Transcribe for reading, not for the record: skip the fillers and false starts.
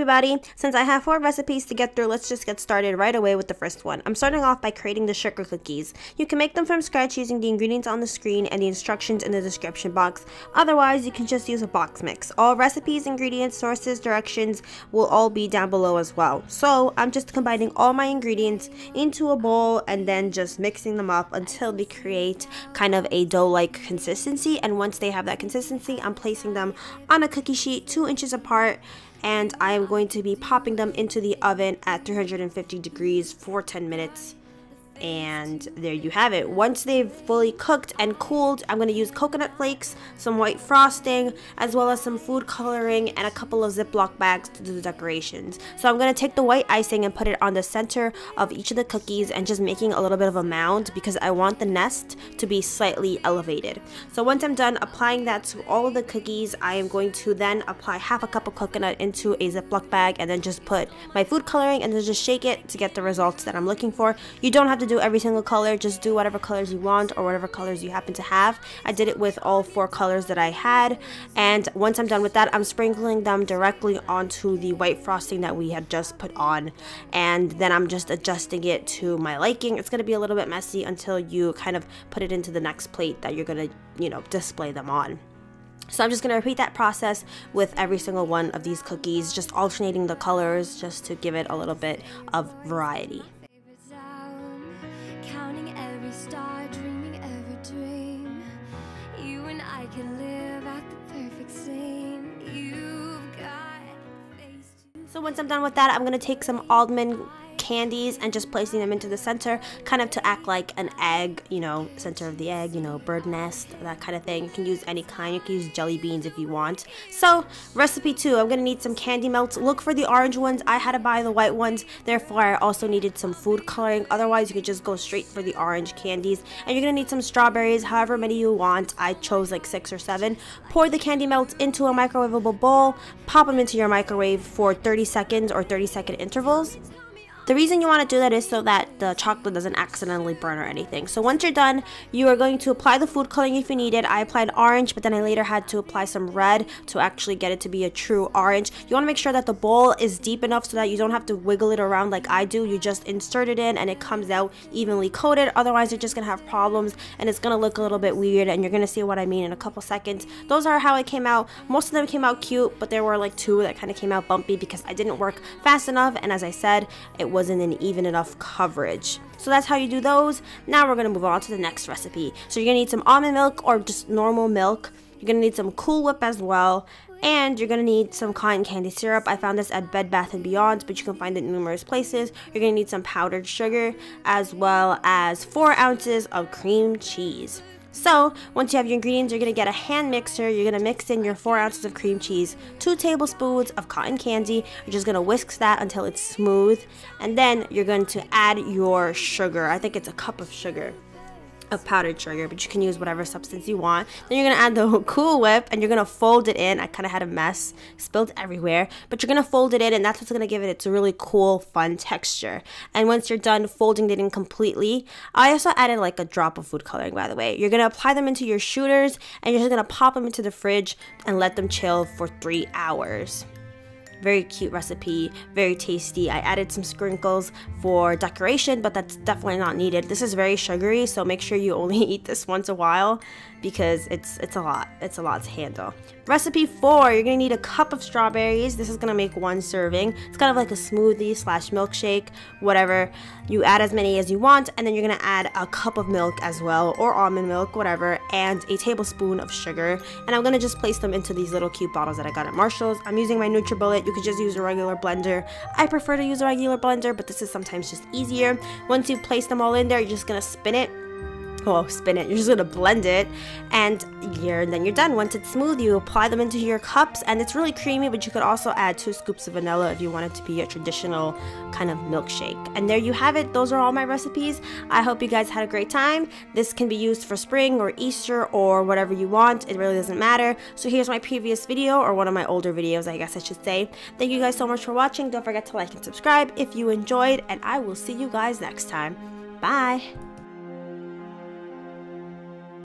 everybody, since I have 4 recipes to get through, let's just get started right away with the first one. I'm starting off by creating the sugar cookies. You can make them from scratch using the ingredients on the screen and the instructions in the description box. Otherwise, you can just use a box mix. All recipes, ingredients, sources, directions will all be down below as well. So I'm just combining all my ingredients into a bowl and then just mixing them up until they create kind of a dough-like consistency. And once they have that consistency, I'm placing them on a cookie sheet 2 inches apart, and I am going to be popping them into the oven at 350 degrees for 10 minutes. And there you have it. Once they've fully cooked and cooled, I'm going to use coconut flakes, some white frosting, as well as some food coloring and a couple of Ziploc bags to do the decorations. So I'm going to take the white icing and put it on the center of each of the cookies and just making a little bit of a mound because I want the nest to be slightly elevated. So once I'm done applying that to all of the cookies, I am going to then apply half a cup of coconut into a Ziploc bag and then just put my food coloring and then just shake it to get the results that I'm looking for. You don't have to do every single color, just do whatever colors you want or whatever colors you happen to have. I did it with all 4 colors that I had, and once I'm done with that, I'm sprinkling them directly onto the white frosting that we had just put on, and then I'm just adjusting it to my liking. It's going to be a little bit messy until you kind of put it into the next plate that you're going to, display them on. So I'm just going to repeat that process with every single one of these cookies, just alternating the colors just to give it a little bit of variety. So once I'm done with that, I'm going to take some almond candies and just placing them into the center, kind of to act like an egg, center of the egg, bird nest, that kind of thing. You can use any kind. You can use jelly beans if you want. So recipe 2, I'm going to need some candy melts. Look for the orange ones. I had to buy the white ones, therefore I also needed some food coloring. Otherwise you could just go straight for the orange candies. And you're going to need some strawberries, however many you want. I chose like 6 or 7. Pour the candy melts into a microwavable bowl, pop them into your microwave for 30 seconds or 30-second intervals. The reason you want to do that is so that the chocolate doesn't accidentally burn or anything. So once you're done, you are going to apply the food coloring if you need it. I applied orange, but then I later had to apply some red to actually get it to be a true orange. You want to make sure that the bowl is deep enough so that you don't have to wiggle it around like I do. You just insert it in and it comes out evenly coated. Otherwise, you're just going to have problems and it's going to look a little bit weird, and you're going to see what I mean in a couple seconds. Those are how it came out. Most of them came out cute, but there were like 2 that kind of came out bumpy because I didn't work fast enough, and as I said, it wasn't an even enough coverage. So that's how you do those. Now we're going to move on to the next recipe. So you're going to need some almond milk or just normal milk. You're going to need some Cool Whip as well. And you're going to need some cotton candy syrup. I found this at Bed Bath & Beyond, but you can find it in numerous places. You're going to need some powdered sugar as well as 4 ounces of cream cheese. So once you have your ingredients, you're going to get a hand mixer. You're going to mix in your 4 ounces of cream cheese, 2 tablespoons of cotton candy. You're just going to whisk that until it's smooth. And then you're going to add your sugar. I think it's a cup of sugar, of powdered sugar, but you can use whatever substance you want. Then you're going to add the Cool Whip and you're going to fold it in. I kind of had a mess, spilled everywhere, but you're going to fold it in, and that's what's going to give it its really cool, fun texture. And once you're done folding it in completely, I also added like a drop of food coloring, by the way. You're going to apply them into your shooters and you're just going to pop them into the fridge and let them chill for 3 hours. Very cute recipe, very tasty. I added some sprinkles for decoration, but that's definitely not needed. This is very sugary, so make sure you only eat this once a while because it's a lot. It's a lot to handle. Recipe 4, you're gonna need a cup of strawberries. This is gonna make 1 serving. It's kind of like a smoothie slash milkshake, whatever. You add as many as you want, and then you're gonna add a cup of milk as well, or almond milk, whatever, and a tablespoon of sugar. And I'm gonna just place them into these little cute bottles that I got at Marshall's. I'm using my NutriBullet. You could just use a regular blender. I prefer to use a regular blender, but this is sometimes just easier. Once you place them all in there, you're just gonna spin it. You're just gonna blend it, and then you're done. Once it's smooth, you apply them into your cups, and it's really creamy, but you could also add 2 scoops of vanilla if you want it to be a traditional kind of milkshake. And there you have it. Those are all my recipes. I hope you guys had a great time. This can be used for spring or Easter or whatever you want. It really doesn't matter. So here's my previous video, or one of my older videos, I guess I should say. Thank you guys so much for watching. Don't forget to like and subscribe if you enjoyed, and I will see you guys next time. Bye!